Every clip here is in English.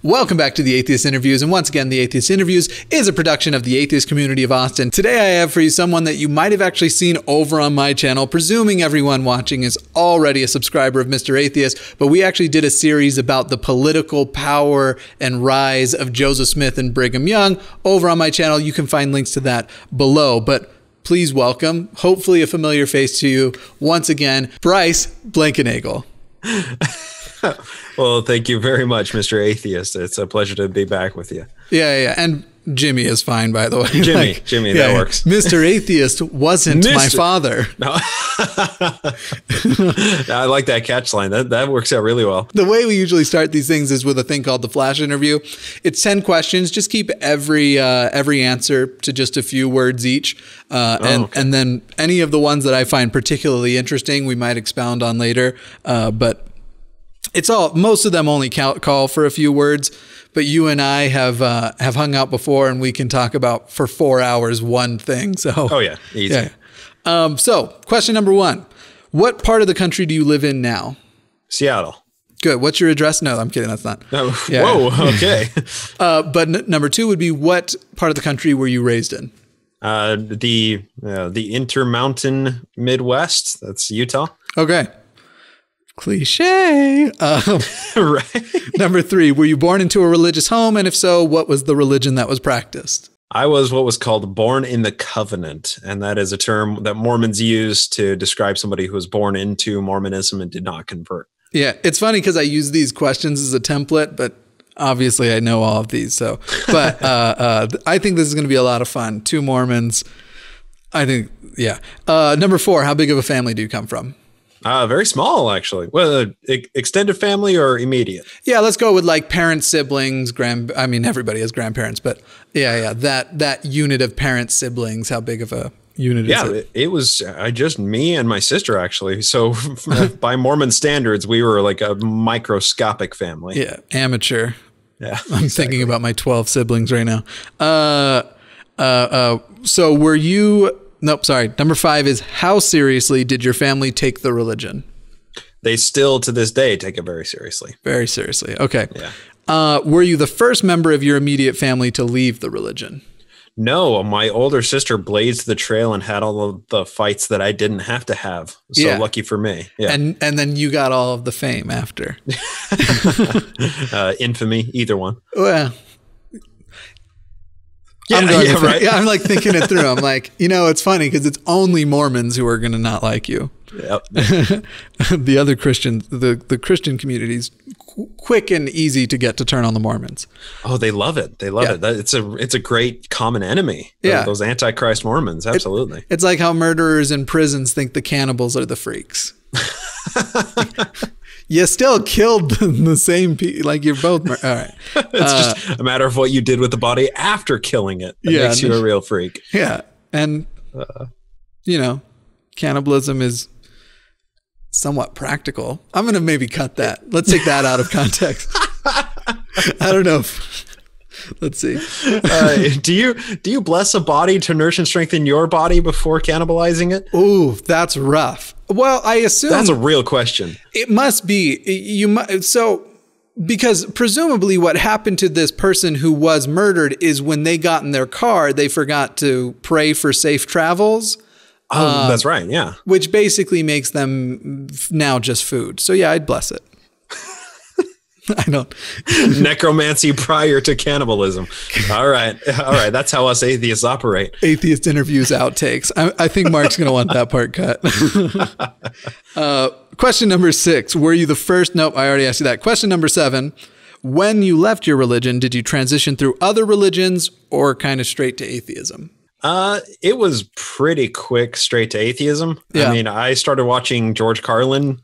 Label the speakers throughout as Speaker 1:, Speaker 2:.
Speaker 1: Welcome back to the Atheist Interviews, and once again, the Atheist Interviews is a production of the Atheist Community of Austin. Today I have for you someone that you might have actually seen over on my channel, presuming everyone watching is already a subscriber of Mr. Atheist, but we actually did a series about the political power and rise of Joseph Smith and Brigham Young over on my channel. You can find links to that below, but please welcome, hopefully a familiar face to you, once again, Bryce Blakenagel.
Speaker 2: Well, thank you very much, Mr. Atheist. It's a pleasure to be back with you.
Speaker 1: Yeah. And Jimmy is fine, by the way.
Speaker 2: Jimmy, that works.
Speaker 1: Mr. Atheist wasn't my father.
Speaker 2: No. I like that catch line. That works out really well.
Speaker 1: The way we usually start these things is with a thing called the flash interview. It's 10 questions. Just keep every answer to just a few words each. And then any of the ones that I find particularly interesting, we might expound on later. But most of them only call for a few words, but you and I have hung out before, and we can talk about for 4 hours one thing. So,
Speaker 2: oh yeah, easy.
Speaker 1: Yeah. So question number 1, what part of the country do you live in now?
Speaker 2: Seattle.
Speaker 1: Good. What's your address? No, I'm kidding. That's not.
Speaker 2: Oh, yeah. Whoa. Okay.
Speaker 1: But number 2 would be, what part of the country were you raised in?
Speaker 2: The Intermountain Midwest. That's Utah.
Speaker 1: Okay. Cliche.
Speaker 2: Right.
Speaker 1: Number 3, were you born into a religious home? And if so, what was the religion that was practiced?
Speaker 2: I was what was called born in the covenant. And that is a term that Mormons use to describe somebody who was born into Mormonism and did not convert.
Speaker 1: Yeah. It's funny because I use these questions as a template, but obviously I know all of these. So, but I think this is going to be a lot of fun. 2 Mormons. I think, yeah. Number 4, how big of a family do you come from?
Speaker 2: Very small, actually. Well, extended family or immediate? Yeah,
Speaker 1: let's go with like parents, siblings, I mean, everybody has grandparents, but yeah. That unit of parents, siblings, how big of a unit is it?
Speaker 2: It was just me and my sister, actually. So by Mormon standards, we were like a microscopic family.
Speaker 1: Yeah, amateur.
Speaker 2: Yeah,
Speaker 1: I'm thinking about my 12 siblings right now. So were you... Nope, sorry. Number 5 is, how seriously did your family take the religion?
Speaker 2: They still, to this day, take it very seriously.
Speaker 1: Very seriously. Okay.
Speaker 2: Yeah.
Speaker 1: Were you the first member of your immediate family to leave the religion?
Speaker 2: No, my older sister blazed the trail and had all of the fights that I didn't have to have. So lucky for me. Yeah.
Speaker 1: And then you got all of the fame after.
Speaker 2: Infamy, either one.
Speaker 1: Well...
Speaker 2: Right.
Speaker 1: I'm like thinking it through. I'm like, it's funny because it's only Mormons who are going to not like you.
Speaker 2: Yep.
Speaker 1: The other Christians, the Christian community's quick and easy to get to turn on the Mormons.
Speaker 2: Oh, they love it. They love it. It's a great common enemy.
Speaker 1: Yeah.
Speaker 2: Those antichrist Mormons. Absolutely.
Speaker 1: It's like how murderers in prisons think the cannibals are the freaks. You still killed the same people. Like, you're both. All right.
Speaker 2: It's just a matter of what you did with the body after killing it. That makes you a real freak.
Speaker 1: Yeah. And, cannibalism is somewhat practical. I'm going to maybe cut that. Let's take that out of context. I don't know. Let's see.
Speaker 2: Do you bless a body to nourish and strengthen your body before cannibalizing it?
Speaker 1: Ooh, that's rough. Well, I assume
Speaker 2: that's a real question.
Speaker 1: It must be. Because presumably what happened to this person who was murdered is when they got in their car, they forgot to pray for safe travels.
Speaker 2: Oh, that's right. Yeah.
Speaker 1: Which basically makes them now just food. So yeah, I'd bless it. I don't.
Speaker 2: Necromancy prior to cannibalism. All right. That's how us atheists operate.
Speaker 1: Atheist Interviews outtakes. I think Mark's going to want that part cut. Question number 6. Were you the first? Nope, I already asked you that. Question number 7. When you left your religion, did you transition through other religions or kind of straight to atheism?
Speaker 2: It was pretty quick, straight to atheism. Yeah. I mean, I started watching George Carlin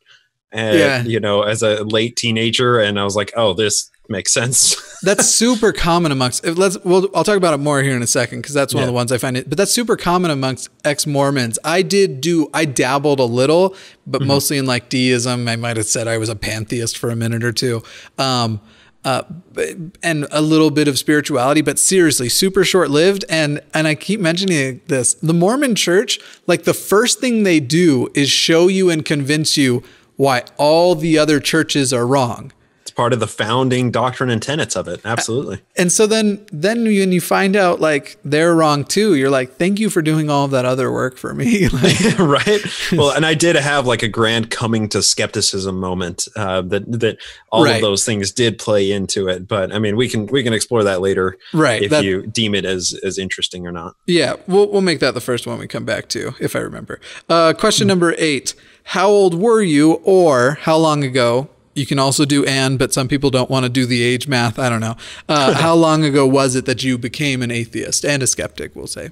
Speaker 2: as a late teenager, and I was like, oh, this makes sense. That's super common
Speaker 1: amongst, I'll talk about it more here in a second, because that's one of the ones I find but that's super common amongst ex-Mormons. I dabbled a little, but mostly in like deism. I might have said I was a pantheist for a minute or two. And a little bit of spirituality, but seriously, super short-lived. And I keep mentioning this, the Mormon church, like the first thing they do is show you and convince you why all the other churches are wrong.
Speaker 2: part of the founding doctrine and tenets of it. Absolutely.
Speaker 1: And so then when you find out like they're wrong too, you're like, thank you for doing all of that other work for me. Like,
Speaker 2: right. Well, and I did have like a grand coming to skepticism moment that all of those things did play into it. But I mean, we can explore that later,
Speaker 1: right?
Speaker 2: If you deem it as interesting or not.
Speaker 1: Yeah, we'll make that the first one we come back to, if I remember. Question number 8: how old were you, or how long ago? You can also do but some people don't want to do the age math. I don't know. How long ago was it that you became an atheist and a skeptic, we'll say?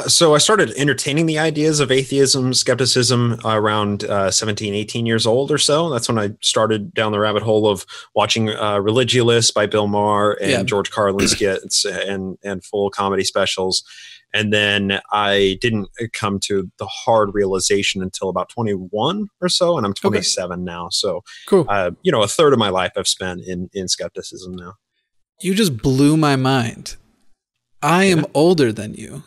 Speaker 2: So I started entertaining the ideas of atheism, skepticism around 17, 18 years old or so. That's when I started down the rabbit hole of watching Religious by Bill Maher and George Carlin skits and full comedy specials. And then I didn't come to the hard realization until about 21 or so, and I'm 27 now. So,
Speaker 1: cool.
Speaker 2: A third of my life I've spent in skepticism now.
Speaker 1: You just blew my mind. I am older than you.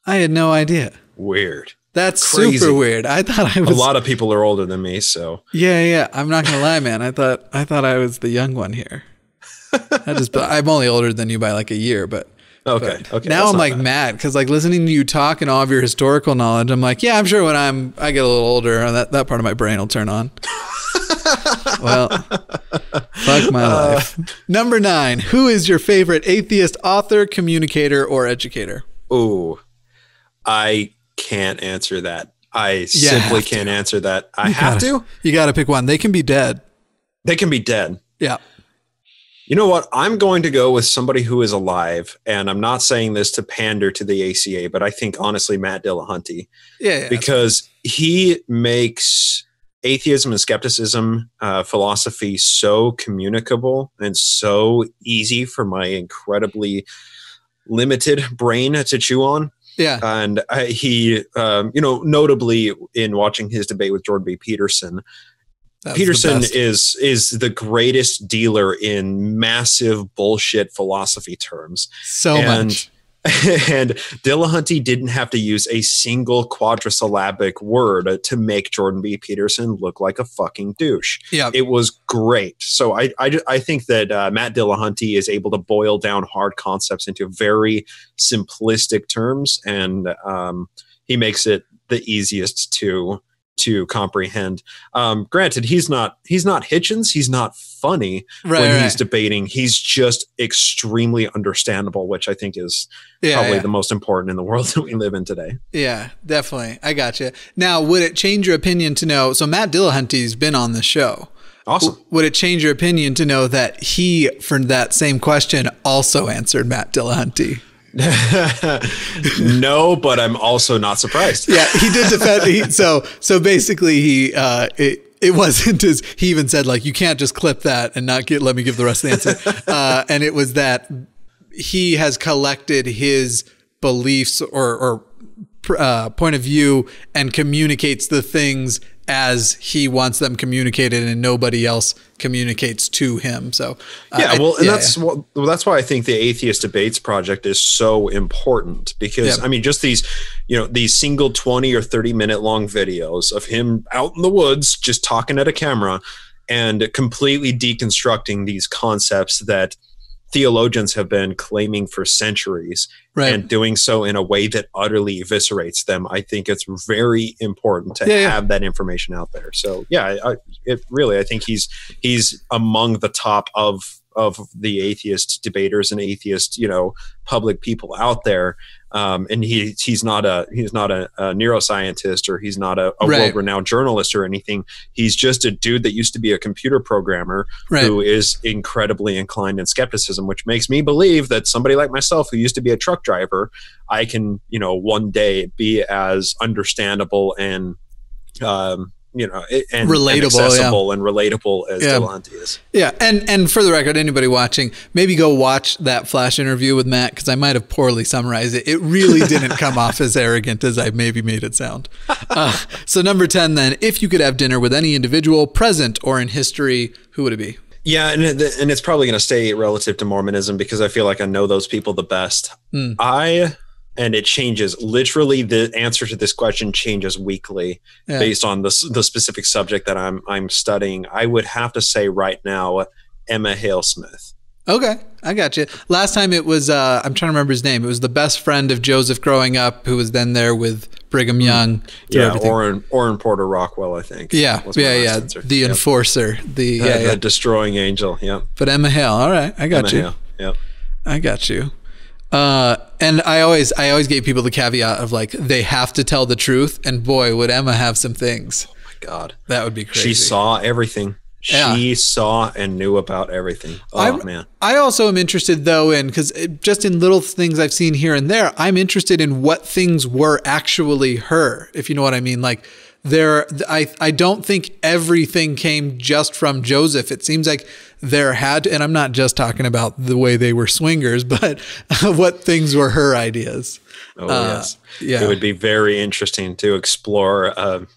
Speaker 1: I had no idea.
Speaker 2: Weird.
Speaker 1: That's
Speaker 2: crazy.
Speaker 1: Super weird. I thought I was.
Speaker 2: A lot of people are older than me, so.
Speaker 1: Yeah. I'm not gonna lie, man. I thought I was the young one here. I'm only older than you by like a year, but.
Speaker 2: Okay.
Speaker 1: Now I'm like mad because like listening to you talk and all of your historical knowledge, I'm like, yeah, I'm sure when I get a little older, that part of my brain will turn on. Well, fuck my life. Number 9, who is your favorite atheist author, communicator, or educator?
Speaker 2: Ooh, I can't answer that. I simply can't answer that. I have to?
Speaker 1: You got to pick one. They can be dead.
Speaker 2: They can be dead.
Speaker 1: Yeah.
Speaker 2: You know what? I'm going to go with somebody who is alive, and I'm not saying this to pander to the ACA, but I think honestly Matt Dillahunty.
Speaker 1: Yeah.
Speaker 2: Because he makes atheism and skepticism philosophy so communicable and so easy for my incredibly limited brain to chew on.
Speaker 1: Yeah.
Speaker 2: And he, notably in watching his debate with Jordan B. Peterson, Peterson is the greatest dealer in massive bullshit philosophy terms.
Speaker 1: So much.
Speaker 2: And Dillahunty didn't have to use a single quadrisyllabic word to make Jordan B. Peterson look like a fucking douche.
Speaker 1: Yeah.
Speaker 2: It was great. So I think that Matt Dillahunty is able to boil down hard concepts into very simplistic terms, and he makes it the easiest to comprehend. Granted, he's not Hitchens. He's not funny when he's debating. He's just extremely understandable, which I think is probably the most important in the world that we live in today. Yeah,
Speaker 1: definitely. I got you. Now, would it change your opinion to know? So Matt Dillahunty's been on the show.
Speaker 2: Awesome.
Speaker 1: Would it change your opinion to know that he, for that same question, also answered Matt Dillahunty?
Speaker 2: No, but I'm also not surprised.
Speaker 1: Yeah, he did defend. So basically, it wasn't as he even said like you can't just clip that and not let me give the rest of the answer. And it was that he has collected his beliefs or point of view and communicates the things as he wants them communicated, and nobody else communicates to him. So
Speaker 2: that's why I think the Atheist Debates Project is so important, because I mean, just these single 20 or 30 minute long videos of him out in the woods, just talking at a camera and completely deconstructing these concepts that theologians have been claiming for centuries, and doing so in a way that utterly eviscerates them. I think it's very important to have that information out there. So I think he's among the top of the atheist debaters and atheist, public people out there. And he's not a neuroscientist, or he's not a world-renowned journalist or anything. He's just a dude that used to be a computer programmer who is incredibly inclined in skepticism, which makes me believe that somebody like myself, who used to be a truck driver, I can, one day be as understandable and and
Speaker 1: relatable,
Speaker 2: and accessible and relatable as Dillahunty is. Yeah.
Speaker 1: And for the record, anybody watching, maybe go watch that flash interview with Matt, because I might have poorly summarized it. It really didn't come off as arrogant as I maybe made it sound. So number 10 then, if you could have dinner with any individual present or in history, who would it be?
Speaker 2: Yeah, and it's probably going to stay relative to Mormonism, because I feel like I know those people the best. I and it changes. Literally, the answer to this question changes weekly based on the specific subject that I'm studying. I would have to say right now, Emma Hale Smith.
Speaker 1: Okay, I got you. Last time it was, I'm trying to remember his name. It was the best friend of Joseph growing up, who was then there with Brigham Young.
Speaker 2: Yeah, Orrin Porter Rockwell, I think.
Speaker 1: Yeah. The enforcer, the
Speaker 2: destroying angel. Yeah.
Speaker 1: But Emma Hale, all right, I got you.
Speaker 2: Hale. Yep.
Speaker 1: I got you. And I always gave people the caveat of like, they have to tell the truth. And boy, would Emma have some things.
Speaker 2: Oh my God,
Speaker 1: that would be crazy.
Speaker 2: She saw everything. She saw and knew about everything. Oh, man.
Speaker 1: I also am interested, though, because just in little things I've seen here and there, I'm interested in what things were actually her, if you know what I mean. Like, I don't think everything came just from Joseph. It seems like there had to, and I'm not just talking about the way they were swingers, but what things were her ideas.
Speaker 2: Oh, yes. Yeah. It would be very interesting to explore a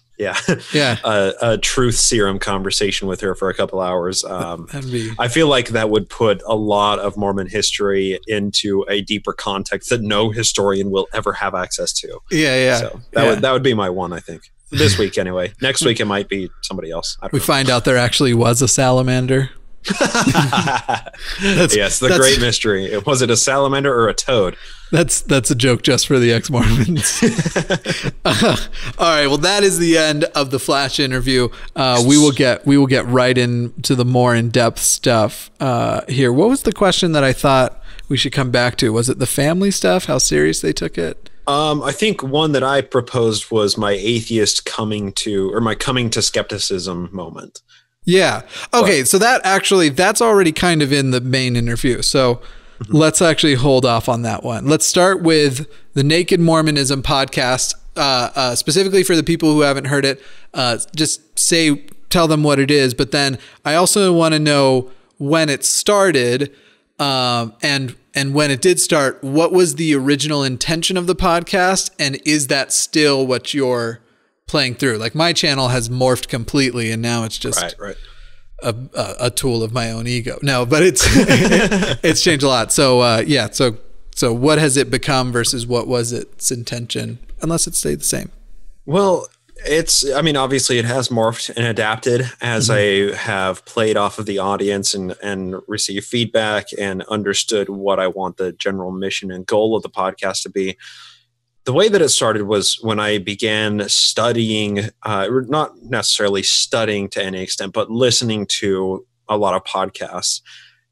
Speaker 2: truth serum conversation with her for a couple hours. I feel like that would put a lot of Mormon history into a deeper context that no historian will ever have access to. So that would be my one, I think. This week, anyway. Next week, it might be somebody else. We
Speaker 1: find out there actually was a salamander.
Speaker 2: Yes, the great mystery. Was it a salamander or a toad?
Speaker 1: That's a joke just for the ex-Mormons. All right, well, that is the end of the Flash interview. We will get right into the more in-depth stuff here. What was the question that I thought we should come back to? Was it the family stuff? How serious they took it?
Speaker 2: I think one that I proposed was my coming to skepticism moment.
Speaker 1: Yeah. Okay. So that's already kind of in the main interview. So let's actually hold off on that one. Let's start with the Naked Mormonism podcast, specifically for the people who haven't heard it. Just tell them what it is. But then I also want to know when it started, and when it did start, what was the original intention of the podcast? And is that still what you're playing through? Like, my channel has morphed completely, and now it's just a tool of my own ego. No, but it's changed a lot. So so what has it become versus what was its intention, unless it stayed the same? Well,
Speaker 2: obviously it has morphed and adapted as I have played off of the audience and received feedback and understood what I want the general mission and goal of the podcast to be. The way that it started was when I began studying, not necessarily studying to any extent, but listening to a lot of podcasts.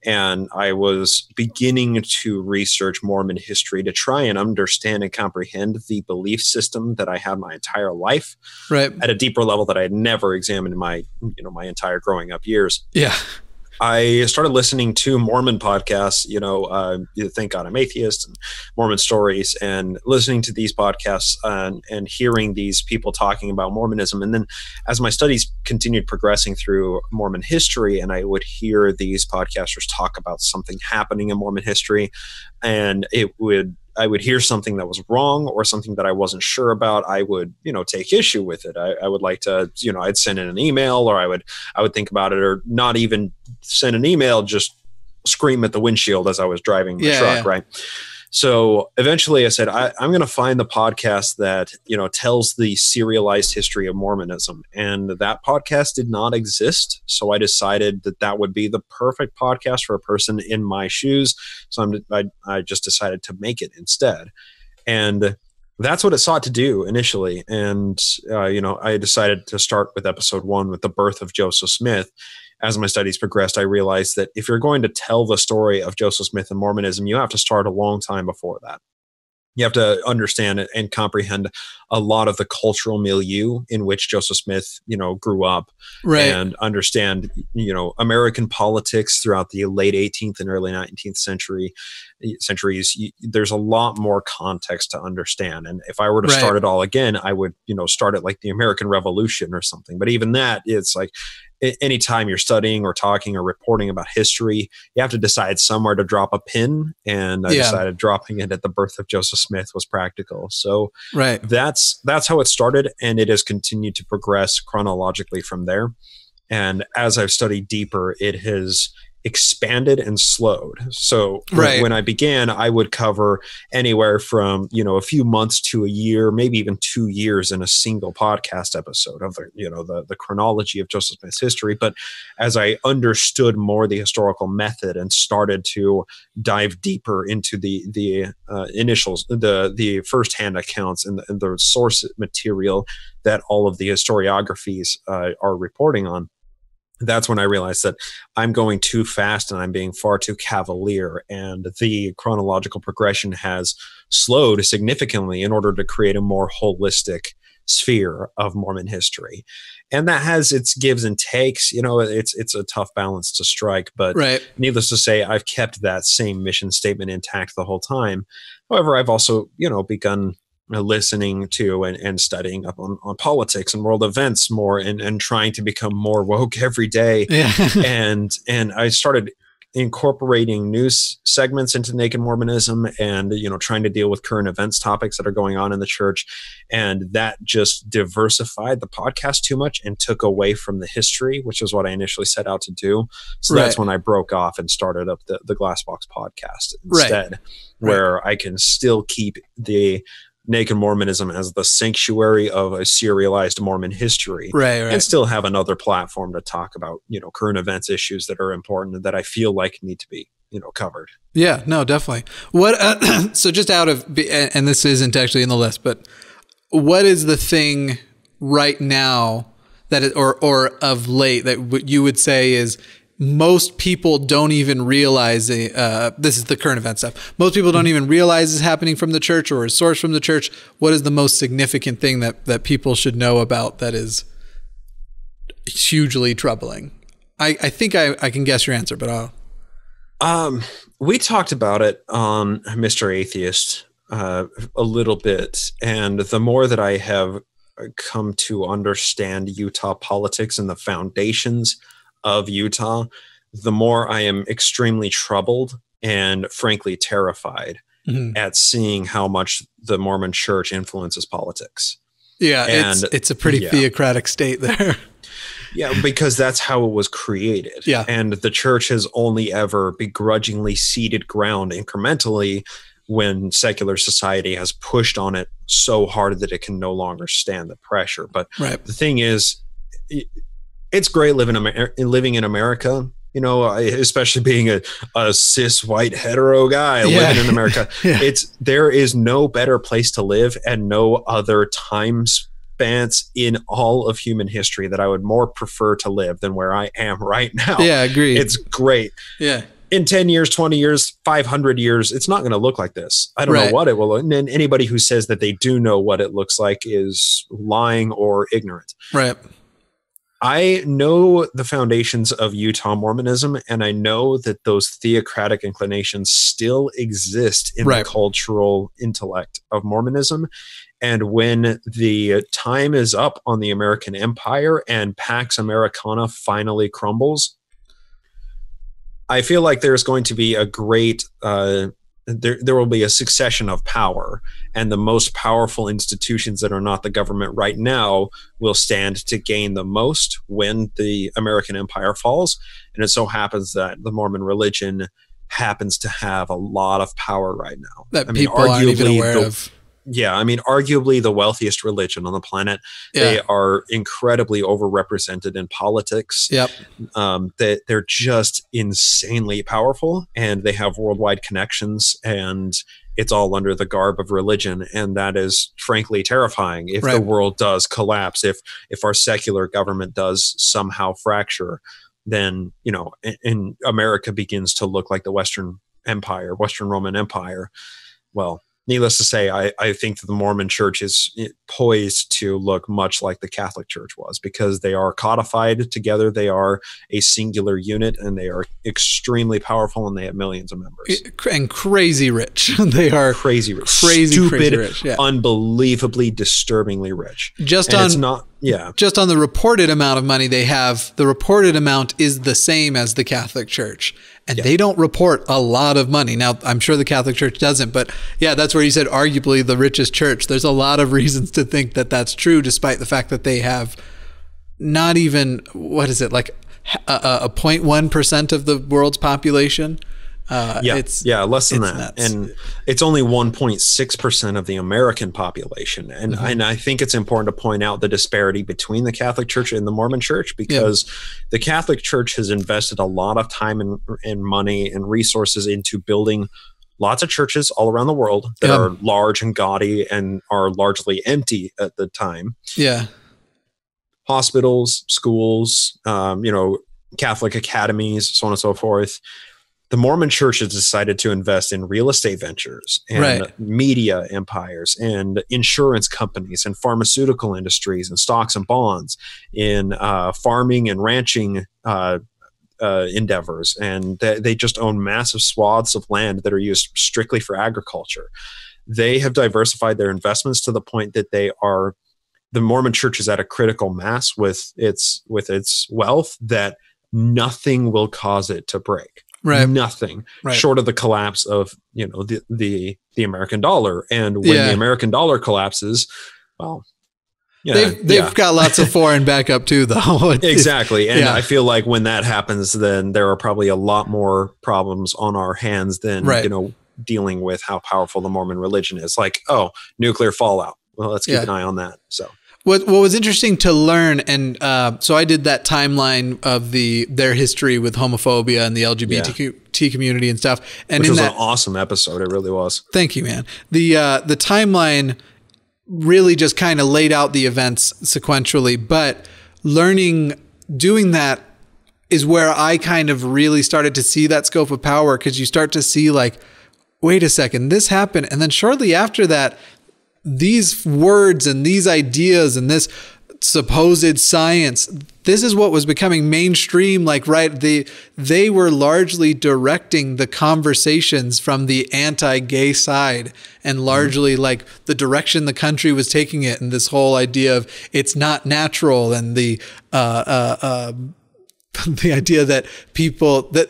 Speaker 2: And I was beginning to research Mormon history to try and understand and comprehend the belief system that I had my entire life, at a deeper level that I had never examined in my entire growing up years.
Speaker 1: Yeah.
Speaker 2: I started listening to Mormon podcasts, Thank God I'm Atheist and Mormon Stories, and listening to these podcasts and hearing these people talking about Mormonism. And then as my studies continued progressing through Mormon history, and I would hear these podcasters talk about something happening in Mormon history, and I would hear something that was wrong or something that I wasn't sure about, I would, take issue with it. I would like to, I'd send in an email, or I would think about it, or not even send an email, just scream at the windshield as I was driving the truck. Right. So eventually I said, I'm going to find the podcast that, tells the serialized history of Mormonism. And that podcast did not exist. So I decided that would be the perfect podcast for a person in my shoes. So I just decided to make it instead. And that's what it sought to do initially. And, I decided to start with episode 1 with the birth of Joseph Smith. As my studies progressed, I realized that if you're going to tell the story of Joseph Smith and Mormonism, you have to start a long time before that. You have to understand and comprehend a lot of the cultural milieu in which Joseph Smith, grew up, and understand, American politics throughout the late 18th and early 19th centuries. There's a lot more context to understand. And if I were to start it all again, I would, start it like the American Revolution or something. But even that, it's like, anytime you're studying or talking or reporting about history, you have to decide somewhere to drop a pin. And I decided dropping it at the birth of Joseph Smith was practical. So that's how it started. And it has continued to progress chronologically from there. And as I've studied deeper, it has expanded and slowed. So
Speaker 1: right.
Speaker 2: when I began, I would cover anywhere from, a few months to a year, maybe even 2 years in a single podcast episode of the chronology of Joseph Smith's history. But as I understood more the historical method and started to dive deeper into the initials, the firsthand accounts and the source material that all of the historiographies are reporting on, that's when I realized that I'm going too fast and I'm being far too cavalier, and the chronological progression has slowed significantly in order to create a more holistic sphere of Mormon history. And that has its gives and takes. It's a tough balance to strike, but
Speaker 1: right.
Speaker 2: Needless to say, I've kept that same mission statement intact the whole time. However, I've also, begun listening to and studying up on politics and world events more, and trying to become more woke every day.
Speaker 1: Yeah.
Speaker 2: and I started incorporating news segments into Naked Mormonism, and trying to deal with current events topics that are going on in the church, and that just diversified the podcast too much and took away from the history, which is what I initially set out to do. So that's when I broke off and started up the Glassbox podcast instead, where I can still keep the Naked Mormonism as the sanctuary of a serialized Mormon history, and still have another platform to talk about, current events issues that are important and that I feel like need to be, covered. Yeah, no, definitely.
Speaker 1: What, so just out of, and this isn't actually in the list, but what is the thing right now that it, or of late that you would say is most people don't even realize, this is the current event stuff, most people don't even realize is happening from the church or is sourced from the church? What is the most significant thing that people should know about that is hugely troubling? I think I can guess your answer, but
Speaker 2: we talked about it on Mr. Atheist a little bit, and the more that I have come to understand Utah politics and the foundations of Utah, the more I am extremely troubled and frankly terrified at seeing how much the Mormon church influences politics.
Speaker 1: Yeah, and it's a pretty theocratic state there.
Speaker 2: Yeah, because that's how it was created.
Speaker 1: Yeah.
Speaker 2: And the church has only ever begrudgingly ceded ground incrementally when secular society has pushed on it so hard that it can no longer stand the pressure. But the thing is, it's great living in America, especially being a cis white hetero guy living in America. There is no better place to live and no other time spans in all of human history that I would more prefer to live than where I am right now.
Speaker 1: Yeah, agreed.
Speaker 2: It's great.
Speaker 1: Yeah.
Speaker 2: In 10 years, 20 years, 500 years, it's not going to look like this. I don't know what it will look. And anybody who says that they do know what it looks like is lying or ignorant.
Speaker 1: Right.
Speaker 2: I know the foundations of Utah Mormonism, and I know that those theocratic inclinations still exist in the cultural intellect of Mormonism. And when the time is up on the American empire and Pax Americana finally crumbles, I feel like there's going to be a great there will be a succession of power, and the most powerful institutions that are not the government right now will stand to gain the most when the American empire falls. And it so happens that the Mormon religion happens to have a lot of power right now.
Speaker 1: That people aren't even aware of.
Speaker 2: Yeah, I mean, arguably the wealthiest religion on the planet. Yeah. They are incredibly overrepresented in politics.
Speaker 1: Yep.
Speaker 2: They're just insanely powerful, and they have worldwide connections, and it's all under the garb of religion. And that is frankly terrifying if the world does collapse, if our secular government does somehow fracture, then, you know, and America begins to look like the Western Empire, Western Roman Empire. Well, needless to say, I think that the Mormon church is poised to look much like the Catholic Church was, because they are codified together. They are a singular unit, and they are extremely powerful, and they have millions of members.
Speaker 1: And crazy rich. They are
Speaker 2: crazy rich.
Speaker 1: Stupid,
Speaker 2: crazy
Speaker 1: rich. Yeah.
Speaker 2: Unbelievably, disturbingly rich.
Speaker 1: Just on the reported amount of money they have, the reported amount is the same as the Catholic Church. And they don't report a lot of money. Now, I'm sure the Catholic Church doesn't, but yeah, that's where you said arguably the richest church. There's a lot of reasons to think that that's true, despite the fact that they have not even, like a 0.1% of the world's population.
Speaker 2: Less than that.
Speaker 1: Nuts.
Speaker 2: And it's only 1.6% of the American population. And, and I think it's important to point out the disparity between the Catholic Church and the Mormon Church, because the Catholic Church has invested a lot of time and money and resources into building lots of churches all around the world that are large and gaudy and are largely empty at the time.
Speaker 1: Yeah.
Speaker 2: Hospitals, schools, Catholic academies, so on and so forth. The Mormon Church has decided to invest in real estate ventures and media empires and insurance companies and pharmaceutical industries and stocks and bonds, in farming and ranching endeavors. And they just own massive swaths of land that are used strictly for agriculture. They have diversified their investments to the point that the Mormon Church is at a critical mass with its wealth that nothing will cause it to break. Right. Nothing short of the collapse of, the American dollar. And when the American dollar collapses, well, they've got lots of foreign backup too, though. Exactly. And I feel like when that happens, then there are probably a lot more problems on our hands than, dealing with how powerful the Mormon religion is. Like, nuclear fallout. Well, let's keep an eye on that. So.
Speaker 1: What was interesting to learn, and so I did that timeline of their history with homophobia and the LGBT community and stuff, and
Speaker 2: which was an awesome episode. It really was.
Speaker 1: Thank you, man. The timeline really just kind of laid out the events sequentially, but doing that is where I kind of really started to see that scope of power, because you start to see like, wait a second, this happened, and then shortly after that, these words and these ideas and this supposed science, this is what was becoming mainstream. Like, they were largely directing the conversations from the anti-gay side, and largely like the direction the country was taking it. And this whole idea of it's not natural, and the idea that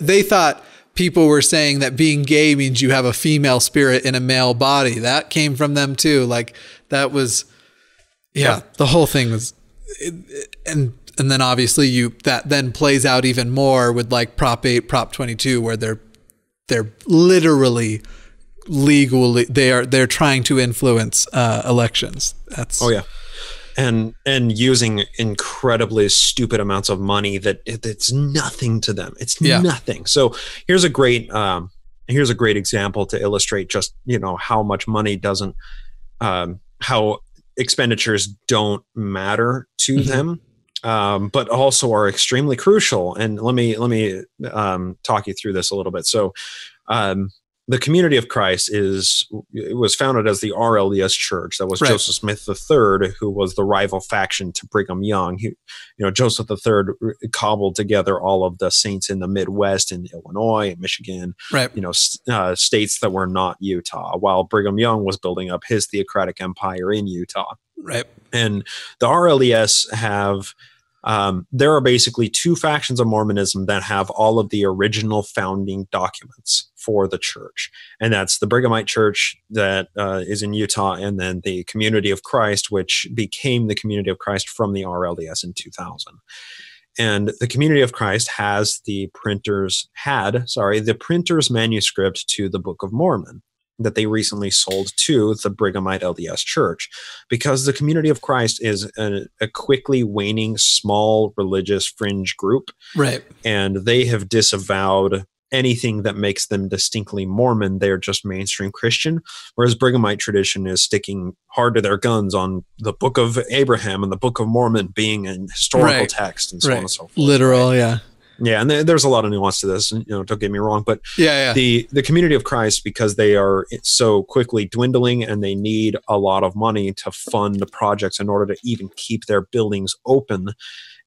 Speaker 1: they thought people were saying that being gay means you have a female spirit in a male body. That came from them too. Like, that was, the whole thing was, and then obviously that then plays out even more with like Prop 8, Prop 22, where they're literally legally, they're trying to influence elections. That's
Speaker 2: and using incredibly stupid amounts of money that it's nothing to them. It's nothing. So here's a great example to illustrate just, how much money doesn't, how expenditures don't matter to them, but also are extremely crucial. And let me talk you through this a little bit. So, the Community of Christ was founded as the RLDS Church. That was Joseph Smith III, who was the rival faction to Brigham Young. Joseph III cobbled together all of the saints in the Midwest, in Illinois and Michigan, states that were not Utah, while Brigham Young was building up his theocratic empire in Utah.
Speaker 1: Right.
Speaker 2: And the RLDS have, there are basically two factions of Mormonism that have all of the original founding documents for the church. And that's the Brighamite Church that is in Utah, and then the Community of Christ, which became the Community of Christ from the RLDS in 2000. And the Community of Christ has the printer's manuscript to the Book of Mormon that they recently sold to the Brighamite LDS Church, because the Community of Christ is a quickly waning small religious fringe group.
Speaker 1: Right.
Speaker 2: And they have disavowed anything that makes them distinctly Mormon. They're just mainstream Christian, whereas Brighamite tradition is sticking hard to their guns on the Book of Abraham and the Book of Mormon being an historical text and so on and so forth.
Speaker 1: Literal,
Speaker 2: Yeah, and there's a lot of nuance to this, and don't get me wrong, but the Community of Christ, because they are so quickly dwindling and they need a lot of money to fund projects in order to even keep their buildings open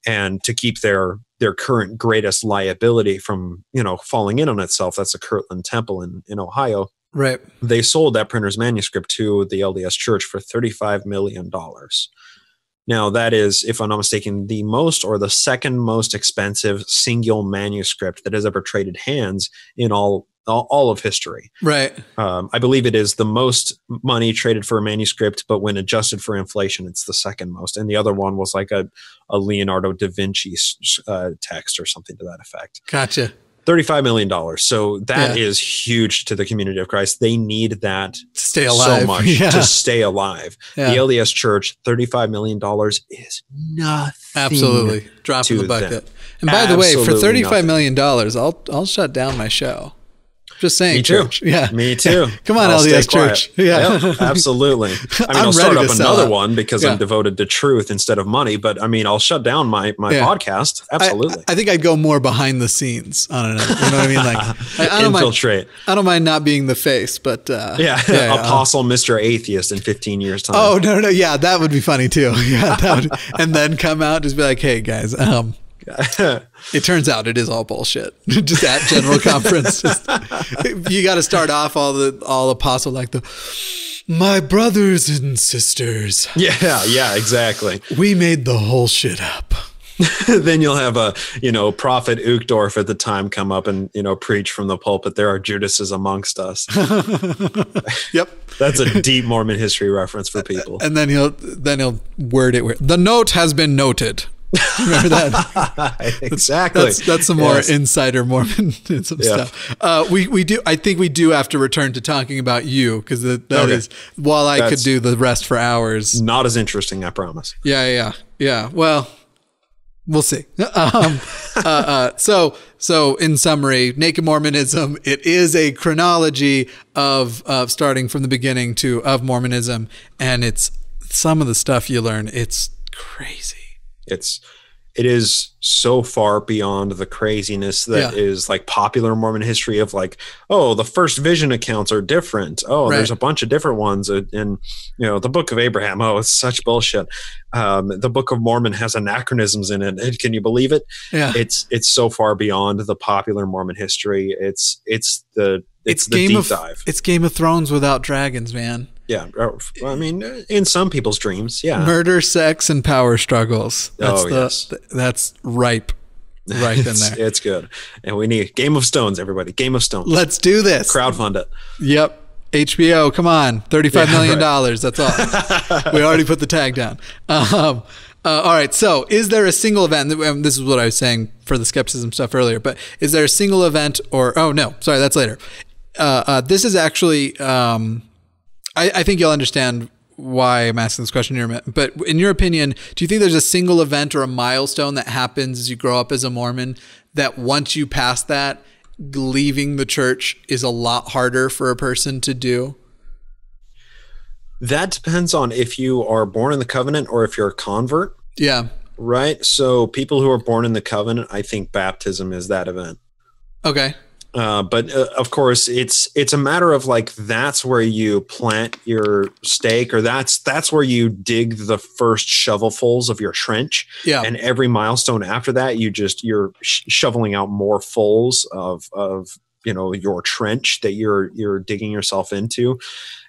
Speaker 2: and to keep their current greatest liability from falling in on itself. That's the Kirtland Temple in Ohio.
Speaker 1: Right.
Speaker 2: They sold that printer's manuscript to the LDS Church for $35 million. Now, that is, if I'm not mistaken, the most or the second most expensive single manuscript that has ever traded hands in all all of history.
Speaker 1: Right.
Speaker 2: I believe it is the most money traded for a manuscript, but when adjusted for inflation, it's the second most. And the other one was like a Leonardo da Vinci text or something to that effect.
Speaker 1: Gotcha.
Speaker 2: $35 million. So that is huge to the community of Christ. They need that to
Speaker 1: stay alive.
Speaker 2: So much to stay alive.
Speaker 1: Yeah.
Speaker 2: The LDS Church, $35 million is nothing.
Speaker 1: Absolutely. Drop in the bucket. Them. And by the way, for $35 million, I'll shut down my show. Just saying,
Speaker 2: Me too.
Speaker 1: Church. Yeah.
Speaker 2: Me too.
Speaker 1: Come on, LDS Church. Yeah.
Speaker 2: Yep, absolutely. I mean, I'll start up another one because I'm devoted to truth instead of money. But I mean, I'll shut down my podcast. Absolutely.
Speaker 1: I think I'd go more behind the scenes on it. You know what I mean? Like, I don't
Speaker 2: infiltrate.
Speaker 1: I don't mind not being the face, but
Speaker 2: Apostle Mr. Atheist in 15 years time.
Speaker 1: Oh no, yeah, that would be funny too. Yeah, that would, and then come out just be like, hey guys, it turns out it is all bullshit. Just at General Conference, you got to start off all apostle like my brothers and sisters.
Speaker 2: Yeah, exactly.
Speaker 1: We made the whole shit up.
Speaker 2: Then you'll have a Prophet Uchtdorf at the time come up and preach from the pulpit. There are Judases amongst us.
Speaker 1: Yep,
Speaker 2: that's a deep Mormon history reference for people.
Speaker 1: And then he'll word it. The note has been noted. Remember that?
Speaker 2: Exactly.
Speaker 1: That's some more insider Mormonism stuff. I think we do have to return to talking about you because that is, while I could do the rest for hours.
Speaker 2: Not as interesting, I promise.
Speaker 1: Yeah. Well, we'll see. So in summary, Naked Mormonism, it is a chronology of starting from the beginning of Mormonism, and it's some of the stuff you learn. It's crazy.
Speaker 2: It is so far beyond the craziness that is like popular Mormon history of like, oh, the first vision accounts are different. Oh, there's a bunch of different ones. And, the Book of Abraham, oh, it's such bullshit. The Book of Mormon has anachronisms in it. Can you believe it? Yeah. It's so far beyond the popular Mormon history. It's the deep dive. It's
Speaker 1: Game of Thrones without dragons, man.
Speaker 2: Yeah. I mean, in some people's dreams. Yeah.
Speaker 1: Murder, sex, and power struggles. That's ripe in there.
Speaker 2: It's good. And we need Game of Stones, everybody. Game of Stones.
Speaker 1: Let's do this.
Speaker 2: Crowdfund it.
Speaker 1: Yep. HBO, come on. $35 million. Right. That's all. We already put the tag down. All right. So is there a single event? This is what I was saying for the skepticism stuff earlier, but is there a single event that's later. This is actually, I think you'll understand why I'm asking this question here, but in your opinion, do you think there's a single event or a milestone that happens as you grow up as a Mormon that once you pass that, leaving the church is a lot harder for a person to do?
Speaker 2: That depends on if you are born in the covenant or if you're a convert.
Speaker 1: Yeah.
Speaker 2: Right? So people who are born in the covenant, I think baptism is that event.
Speaker 1: Okay.
Speaker 2: But of course, it's a matter of like that's where you plant your stake, or that's where you dig the first shovelfuls of your trench.
Speaker 1: Yeah.
Speaker 2: And every milestone after that, you're shoveling out more fulls of your trench that you're digging yourself into,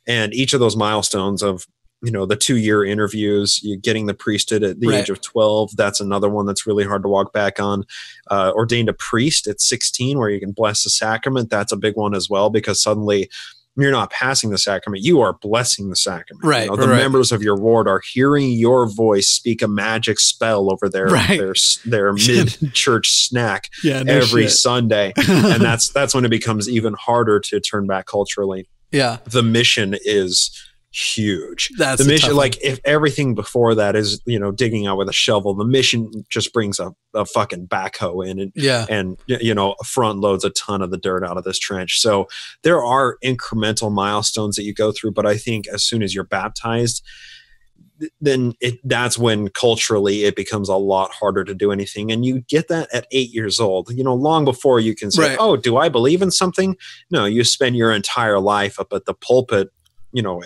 Speaker 2: and each of those milestones of the 2-year interviews, you getting the priesthood at the age of 12. That's another one that's really hard to walk back on. Ordained a priest at 16 where you can bless the sacrament. That's a big one as well, because suddenly you're not passing the sacrament. You are blessing the sacrament.
Speaker 1: Right.
Speaker 2: The members of your ward are hearing your voice speak a magic spell over their mid-church snack every Sunday. And that's when it becomes even harder to turn back culturally.
Speaker 1: Yeah.
Speaker 2: The mission is huge.
Speaker 1: That's
Speaker 2: the mission. Like if everything before that is digging out with a shovel, the mission just brings a fucking backhoe in and front loads a ton of the dirt out of this trench. So there are incremental milestones that you go through, but I think as soon as you're baptized, then that's when culturally it becomes a lot harder to do anything. And you get that at 8 years old, long before you can say, oh, do I believe in something? No, you spend your entire life up at the pulpit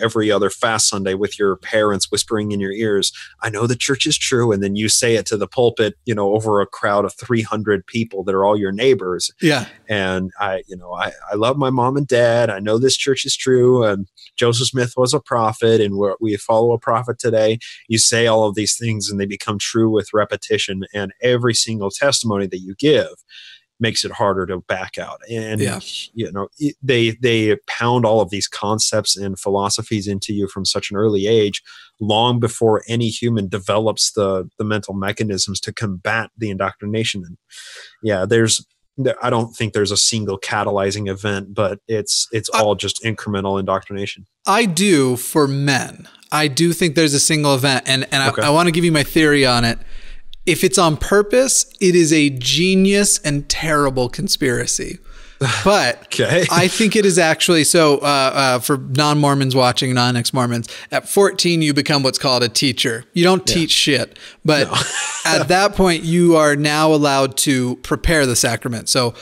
Speaker 2: every other fast Sunday with your parents whispering in your ears, I know the church is true. And then you say it to the pulpit, over a crowd of 300 people that are all your neighbors.
Speaker 1: Yeah.
Speaker 2: And I love my mom and dad. I know this church is true. And Joseph Smith was a prophet and we follow a prophet today. You say all of these things and they become true with repetition, and every single testimony that you give makes it harder to back out. And, they pound all of these concepts and philosophies into you from such an early age, long before any human develops the mental mechanisms to combat the indoctrination. And I don't think there's a single catalyzing event, but it's all just incremental indoctrination.
Speaker 1: I do for men. I do think there's a single event, and okay. I want to give you my theory on it. If it's on purpose, it is a genius and terrible conspiracy. But okay. I think it is actually, for non-Mormons watching, non-ex-Mormons, at 14, you become what's called a teacher. You don't teach shit, but at that point, you are now allowed to prepare the sacrament. So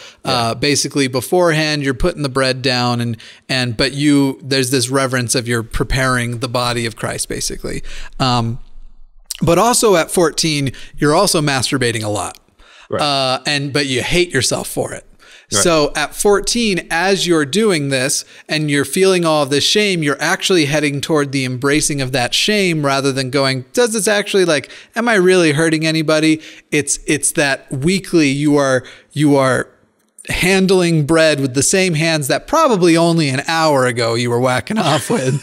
Speaker 1: basically beforehand, you're putting the bread down but there's this reverence of you're preparing the body of Christ, basically. But also at 14, you're also masturbating a lot. Right. But you hate yourself for it. Right. So at 14, as you're doing this and you're feeling all of this shame, you're actually heading toward the embracing of that shame rather than going, does this actually, like, am I really hurting anybody? It's that weekly you are handling bread with the same hands that probably only an hour ago you were whacking off with.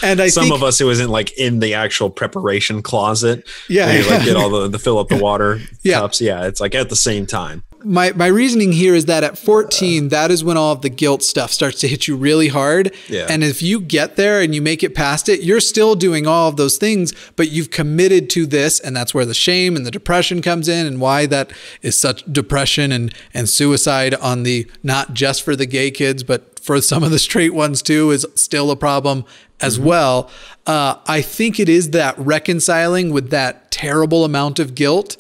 Speaker 1: And I think
Speaker 2: of us, it wasn't like in the actual preparation closet.
Speaker 1: Yeah.
Speaker 2: Where you like get all the fill up the water cups. Yeah. It's like at the same time.
Speaker 1: My reasoning here is that at 14, that is when all of the guilt stuff starts to hit you really hard. Yeah. And if you get there and you make it past it, you're still doing all of those things, but you've committed to this. And that's where the shame and the depression comes in, and why that is such depression and suicide on the, not just for the gay kids, but for some of the straight ones too, is still a problem as well. I think it is that reconciling with that terrible amount of guilt,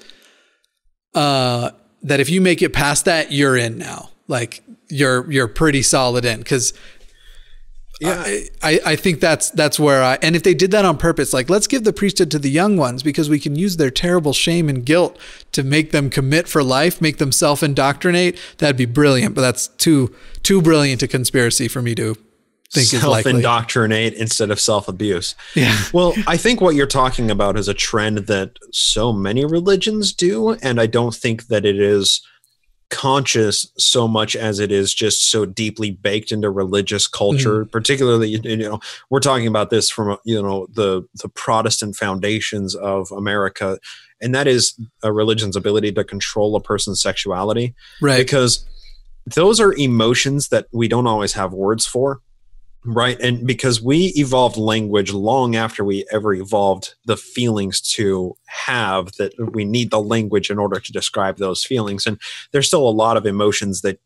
Speaker 1: that if you make it past that, you're in now. Like you're pretty solid in, because I think that's where and if they did that on purpose, like, let's give the priesthood to the young ones because we can use their terrible shame and guilt to make them commit for life, make them self-indoctrinate. That'd be brilliant, but that's too brilliant a conspiracy for me to think is likely.
Speaker 2: Self-indoctrinate instead of self-abuse. Yeah. Well, I think what you're talking about is a trend that so many religions do, and I don't think that it is conscious so much as it is just so deeply baked into religious culture. Particularly, we're talking about this from the Protestant foundations of America, and that is a religion's ability to control a person's sexuality, right? Because those are emotions that we don't always have words for. Right. And because we evolved language long after we ever evolved the feelings to have, that we need the language in order to describe those feelings. And there's still a lot of emotions that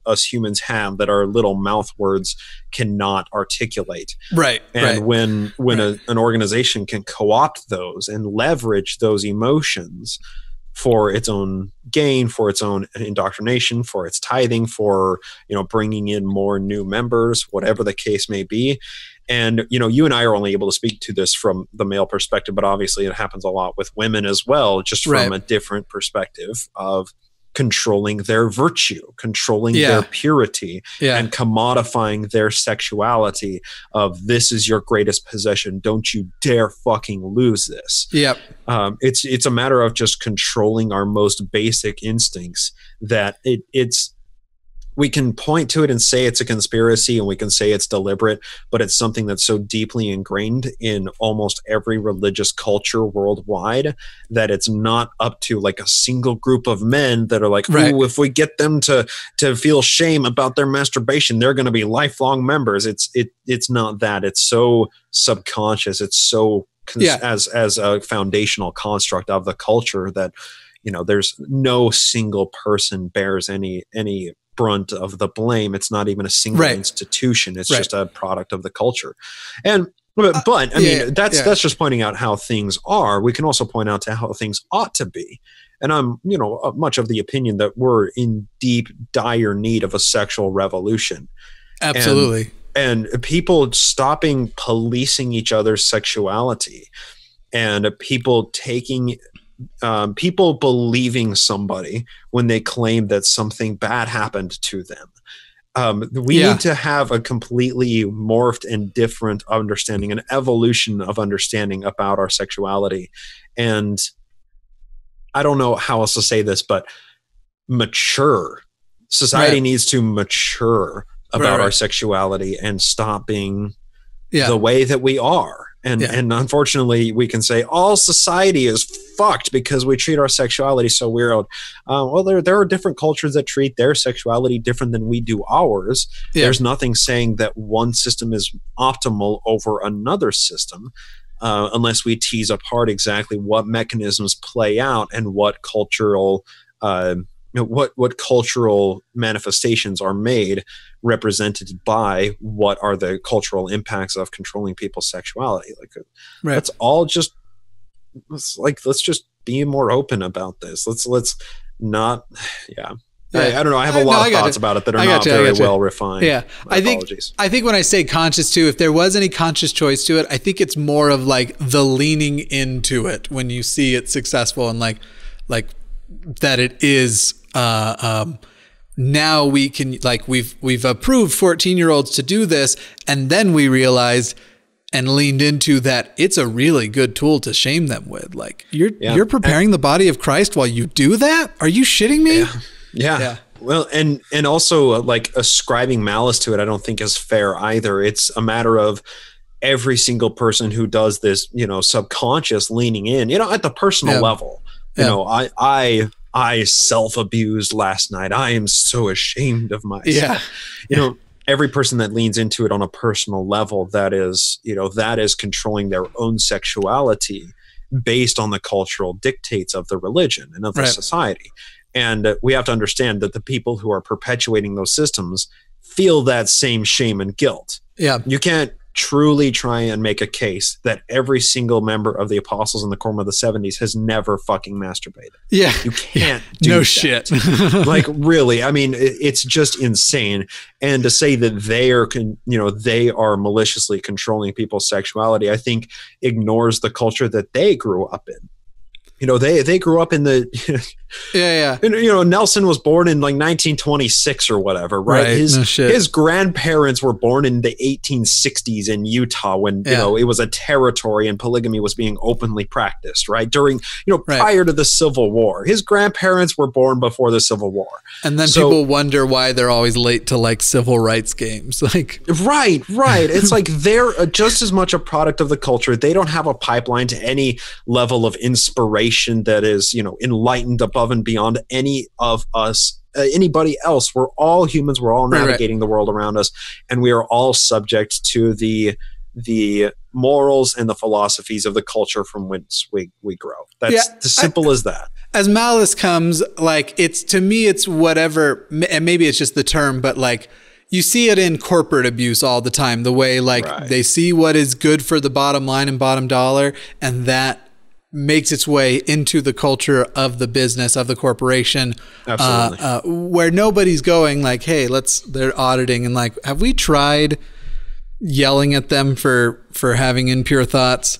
Speaker 2: us humans have that our little mouth words cannot articulate. Right. And when an organization can co-opt those and leverage those emotions for its own gain, for its own indoctrination, for its tithing, for, bringing in more new members, whatever the case may be. And, you and I are only able to speak to this from the male perspective, but obviously it happens a lot with women as well, just from a different perspective of controlling their virtue, controlling their purity, and commodifying their sexuality of, this is your greatest possession. Don't you dare fucking lose this. Yep. It's a matter of just controlling our most basic instincts, that we can point to it and say it's a conspiracy, and we can say it's deliberate, but it's something that's so deeply ingrained in almost every religious culture worldwide that it's not up to like a single group of men that are like, oh, if we get them to feel shame about their masturbation, they're going to be lifelong members. It's not that. It's so subconscious. It's so as a foundational construct of the culture that, there's no single person bears any brunt of the blame. It's not even a single institution. It's just a product of the culture. But I mean, that's just pointing out how things are. We can also point out to how things ought to be. And I'm, much of the opinion that we're in deep, dire need of a sexual revolution. Absolutely. And people stopping policing each other's sexuality, and people believing somebody when they claim that something bad happened to them. We need to have a completely morphed and different understanding, an evolution of understanding about our sexuality. And I don't know how else to say this, but mature. Society needs to mature about our sexuality and stop being the way that we are. And unfortunately, we can say all society is fucked because we treat our sexuality so weird. Well, there are different cultures that treat their sexuality different than we do ours. Yeah. There's nothing saying that one system is optimal over another system, unless we tease apart exactly what mechanisms play out and what cultural what cultural manifestations are made, represented by what are the cultural impacts of controlling people's sexuality. Like, let's all just let's just be more open about this. Let's not. Yeah. I don't know. I have a lot of thoughts about it that are not very well refined.
Speaker 1: Yeah. I think when I say conscious too, if there was any conscious choice to it, I think it's more of like the leaning into it when you see it successful and like that it is, now we can, like, we've approved 14-year-olds to do this. And then we realized and leaned into that it's a really good tool to shame them with. Like, you're preparing the body of Christ while you do that. Are you shitting me?
Speaker 2: Yeah. Well, and also like ascribing malice to it, I don't think is fair either. It's a matter of every single person who does this, subconscious leaning in, at the personal level. I self-abused last night. I am so ashamed of myself. Every person that leans into it on a personal level, that is controlling their own sexuality based on the cultural dictates of the religion and of the society. And we have to understand that the people who are perpetuating those systems feel that same shame and guilt. Yeah. You can't truly try and make a case that every single member of the Apostles in the Quorum of the 70s has never fucking masturbated. Yeah. You can't do that.
Speaker 1: Shit.
Speaker 2: Like, really, I mean, it's just insane. And to say that they are maliciously controlling people's sexuality, I think ignores the culture that they grew up in. They grew up in the And, Nelson was born in like 1926 or whatever, right? His grandparents were born in the 1860s in Utah when it was a territory and polygamy was being openly practiced, right? During prior to the Civil War. His grandparents were born before the Civil War.
Speaker 1: And then people wonder why they're always late to like civil rights games. Like,
Speaker 2: right. It's like they're just as much a product of the culture. They don't have a pipeline to any level of inspiration that is, enlightened above and beyond any of us, anybody else. We're all humans. We're all navigating the world around us, and we are all subject to the morals and the philosophies of the culture from which we grow. That's as simple as that.
Speaker 1: As malice comes, like, to me, it's whatever, and maybe it's just the term, but like, you see it in corporate abuse all the time, the way they see what is good for the bottom line and bottom dollar, and that makes its way into the culture of the business, of the corporation. Absolutely. Where nobody's going like, hey, they're auditing and like, have we tried yelling at them for having impure thoughts?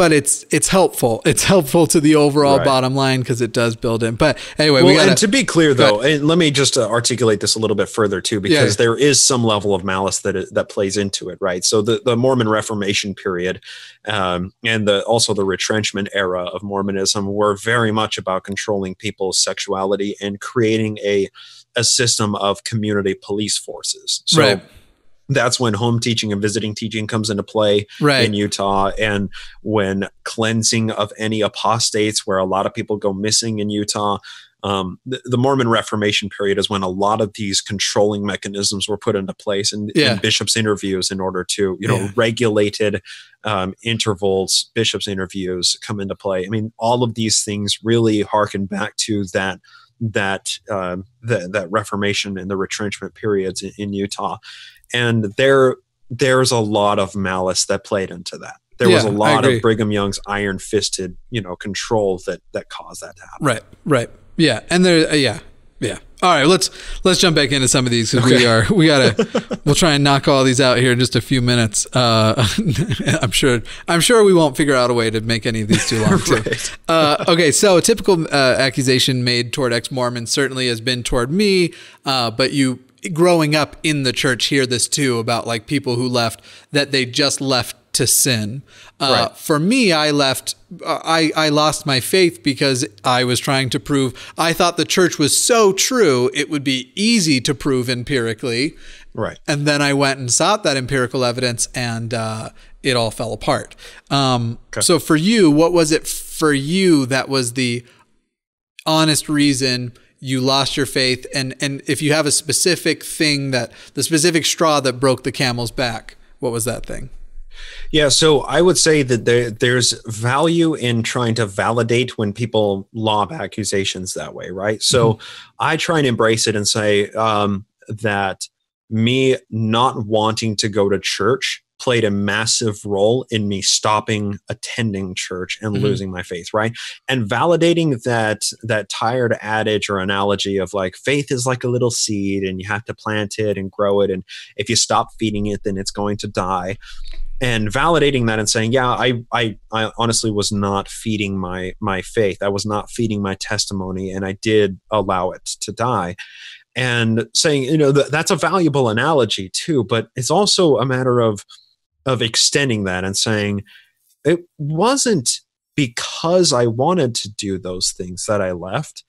Speaker 1: But it's helpful. It's helpful to the overall bottom line because it does build in. But anyway,
Speaker 2: and to be clear though, and let me just articulate this a little bit further too, because there is some level of malice that plays into it, right? So the Mormon Reformation period, and also the retrenchment era of Mormonism were very much about controlling people's sexuality and creating a system of community police forces. So that's when home teaching and visiting teaching comes into play in Utah, and when cleansing of any apostates, where a lot of people go missing in Utah. The Mormon Reformation period is when a lot of these controlling mechanisms were put into place in bishops' interviews in order to, regulated intervals, bishops' interviews come into play. I mean, all of these things really harken back to that Reformation and the retrenchment periods in Utah. And there's a lot of malice that played into that. There was a lot of Brigham Young's iron-fisted, control that caused that to happen.
Speaker 1: Right. Yeah. And All right, let's jump back into some of these because we'll try and knock all these out here in just a few minutes. I'm sure we won't figure out a way to make any of these too long too. Okay, so a typical accusation made toward ex-Mormons certainly has been toward me, but growing up in the church hear this too about like people who left, that they just left to sin.
Speaker 2: Right.
Speaker 1: For me, I lost my faith because I was trying to prove, I thought the church was so true, it would be easy to prove empirically.
Speaker 2: Right.
Speaker 1: And then I went and sought that empirical evidence, and it all fell apart. So for you, what was it for you that was the honest reason you lost your faith? And if you have a specific thing, that the specific straw that broke the camel's back, what was that thing?
Speaker 2: Yeah, so I would say that there's value in trying to validate when people lob accusations that way, right? So I try and embrace it and say that me not wanting to go to church played a massive role in me stopping attending church and losing my faith, right? And validating that tired adage or analogy of like, faith is like a little seed and you have to plant it and grow it. And if you stop feeding it, then it's going to die. And validating that and saying, yeah, I honestly was not feeding my faith. I was not feeding my testimony, and I did allow it to die. And saying, that's a valuable analogy too, but it's also a matter of extending that and saying, it wasn't because I wanted to do those things that I left.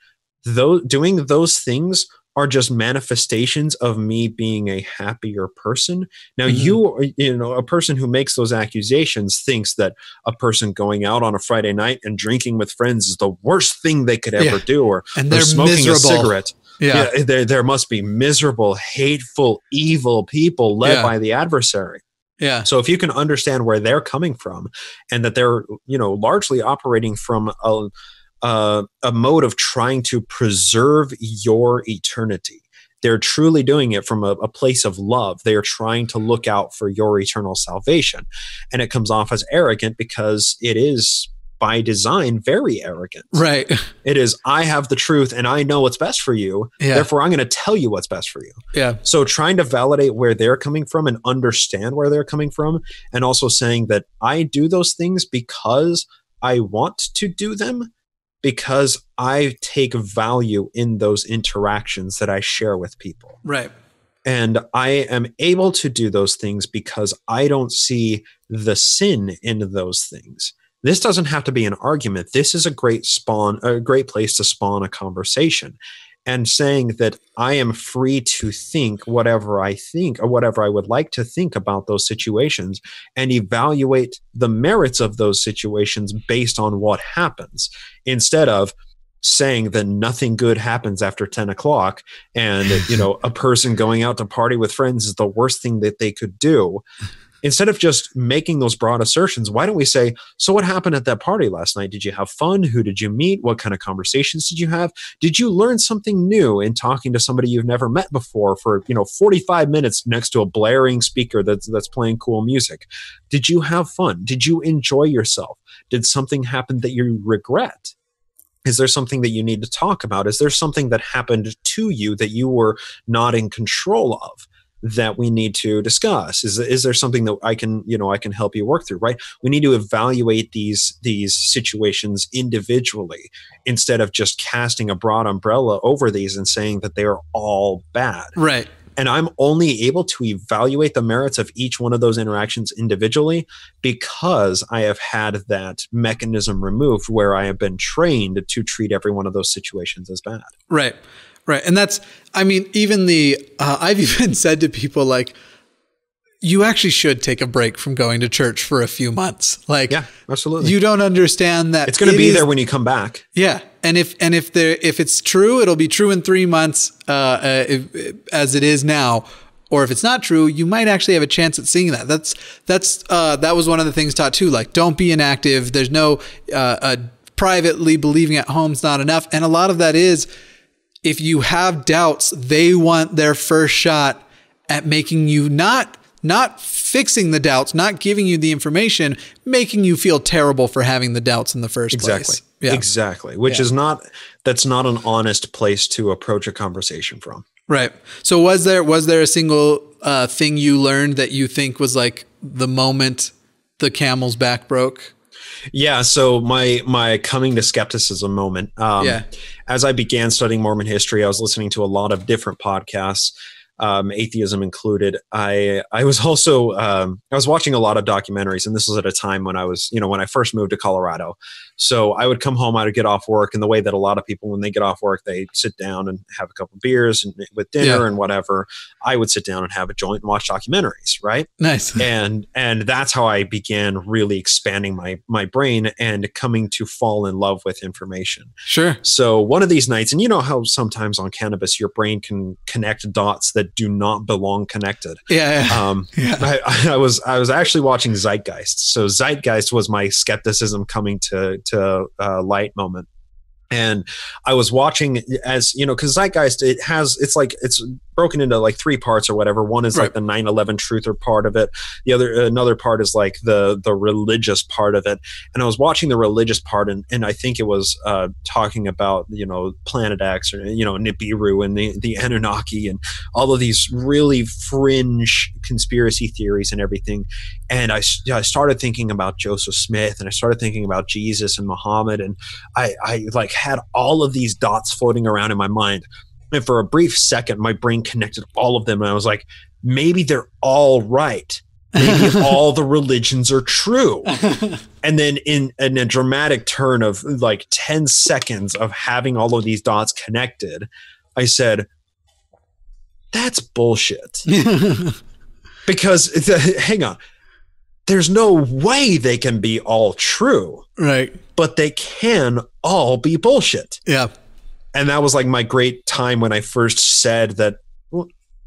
Speaker 2: Doing those things are just manifestations of me being a happier person. Now, a person who makes those accusations thinks that a person going out on a Friday night and drinking with friends is the worst thing they could ever do, or smoking miserable. A cigarette. Yeah, there must be miserable, hateful, evil people led by the adversary.
Speaker 1: Yeah.
Speaker 2: So if you can understand where they're coming from, and that they're, largely operating from a mode of trying to preserve your eternity. They're truly doing it from a place of love. They are trying to look out for your eternal salvation. And it comes off as arrogant because it is, by design, very arrogant.
Speaker 1: Right.
Speaker 2: It is, I have the truth and I know what's best for you. Yeah. Therefore, I'm going to tell you what's best for you.
Speaker 1: Yeah.
Speaker 2: So trying to validate where they're coming from and understand where they're coming from, and also saying that I do those things because I want to do them, because I take value in those interactions that I share with people.
Speaker 1: Right.
Speaker 2: And I am able to do those things because I don't see the sin in those things. This doesn't have to be an argument. This is a great place to spawn a conversation, and saying that I am free to think whatever I think or whatever I would like to think about those situations, and evaluate the merits of those situations based on what happens, instead of saying that nothing good happens after 10 o'clock and, a person going out to party with friends is the worst thing that they could do. Instead of just making those broad assertions, why don't we say, so what happened at that party last night? Did you have fun? Who did you meet? What kind of conversations did you have? Did you learn something new in talking to somebody you've never met before for, 45 minutes next to a blaring speaker that's playing cool music? Did you have fun? Did you enjoy yourself? Did something happen that you regret? Is there something that you need to talk about? Is there something that happened to you that you were not in control of that we need to discuss? Is there something that I can help you work through, right? We need to evaluate these situations individually, instead of just casting a broad umbrella over these and saying that they are all bad.
Speaker 1: Right.
Speaker 2: And I'm only able to evaluate the merits of each one of those interactions individually because I have had that mechanism removed where I have been trained to treat every one of those situations as bad.
Speaker 1: Right. Right. And that's, I've even said to people, like, you actually should take a break from going to church for a few months. Like,
Speaker 2: yeah, absolutely.
Speaker 1: You don't understand that
Speaker 2: it's going to be there when you come back.
Speaker 1: Yeah. And if it's true, it'll be true in 3 months, as it is now. Or if it's not true, you might actually have a chance at seeing that. That was one of the things taught too. Like, don't be inactive. There's no, privately believing at home's not enough. And a lot of that is, if you have doubts, they want their first shot at making you not fixing the doubts, not giving you the information, making you feel terrible for having the doubts in the first place.
Speaker 2: Yeah. Exactly. That's not an honest place to approach a conversation from.
Speaker 1: Right. So was there a single thing you learned that you think was like the moment the camel's back broke?
Speaker 2: Yeah. So my coming to skepticism moment, as I began studying Mormon history, I was listening to a lot of different podcasts. atheism included. I was also I was watching a lot of documentaries, and this was at a time when I was, when I first moved to Colorado. So I would come home, I would get off work, and the way that a lot of people, when they get off work, they sit down and have a couple of beers and with dinner and whatever. I would sit down and have a joint and watch documentaries, right?
Speaker 1: Nice.
Speaker 2: And that's how I began really expanding my brain and coming to fall in love with information.
Speaker 1: Sure.
Speaker 2: So one of these nights, and you know how sometimes on cannabis your brain can connect dots that do not belong connected. I was actually watching Zeitgeist. So Zeitgeist was my skepticism coming to light moment. And I was watching, as because Zeitgeist, it's broken into like 3 parts or whatever. One is like the 9/11 truther part of it. Another part is like the religious part of it. And I was watching the religious part, and I think it was talking about Planet X, or Nibiru and the Anunnaki and all of these really fringe conspiracy theories and everything. And I started thinking about Joseph Smith, and I started thinking about Jesus and Muhammad, and I like had all of these dots floating around in my mind. And for a brief second, my brain connected all of them. And I was like, maybe they're all right. Maybe all the religions are true. And then in a dramatic turn of like 10 seconds of having all of these dots connected, I said, that's bullshit. Because hang on, there's no way they can be all true.
Speaker 1: Right.
Speaker 2: But they can all be bullshit.
Speaker 1: Yeah.
Speaker 2: And that was like my great time when I first said that